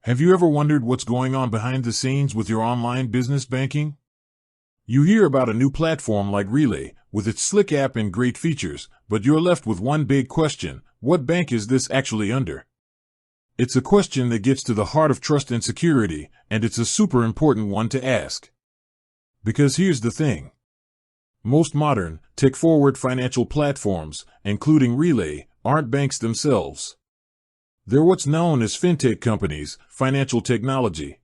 Have you ever wondered what's going on behind the scenes with your online business banking? You hear about a new platform like Relay, with its slick app and great features, but you're left with one big question: what bank is this actually under? It's a question that gets to the heart of trust and security, and it's a super important one to ask. Because here's the thing. Most modern, tech-forward financial platforms, including Relay, aren't banks themselves. They're what's known as fintech companies, financial technology.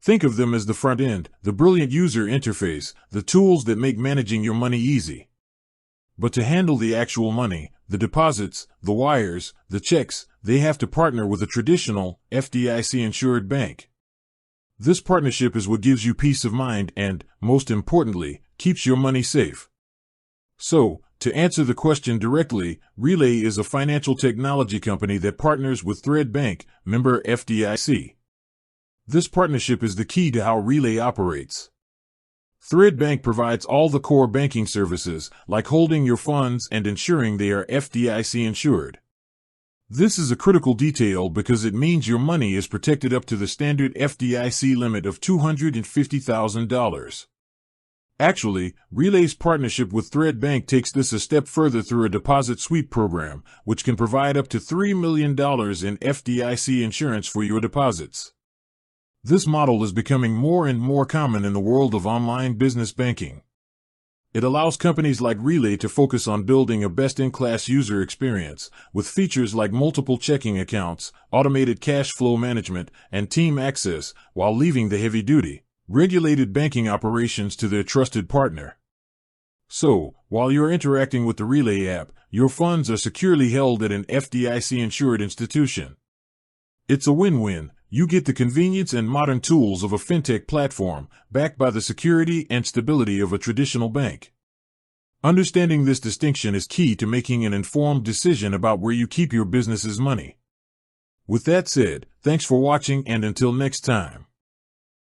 Think of them as the front end, the brilliant user interface, the tools that make managing your money easy. But to handle the actual money, the deposits, the wires, the checks, they have to partner with a traditional, FDIC-insured bank. This partnership is what gives you peace of mind and, most importantly, keeps your money safe. So, to answer the question directly, Relay is a financial technology company that partners with Thread Bank, member FDIC. This partnership is the key to how Relay operates. Thread Bank provides all the core banking services, like holding your funds and ensuring they are FDIC insured. This is a critical detail because it means your money is protected up to the standard FDIC limit of $250,000. Actually, Relay's partnership with Thread Bank takes this a step further through a deposit sweep program, which can provide up to $3 million in FDIC insurance for your deposits. This model is becoming more and more common in the world of online business banking. It allows companies like Relay to focus on building a best-in-class user experience, with features like multiple checking accounts, automated cash flow management, and team access, while leaving the heavy-duty, regulated banking operations to their trusted partner. So, while you're interacting with the Relay app, your funds are securely held at an FDIC-insured institution. It's a win-win. You get the convenience and modern tools of a fintech platform, backed by the security and stability of a traditional bank. Understanding this distinction is key to making an informed decision about where you keep your business's money. With that said, thanks for watching, and until next time.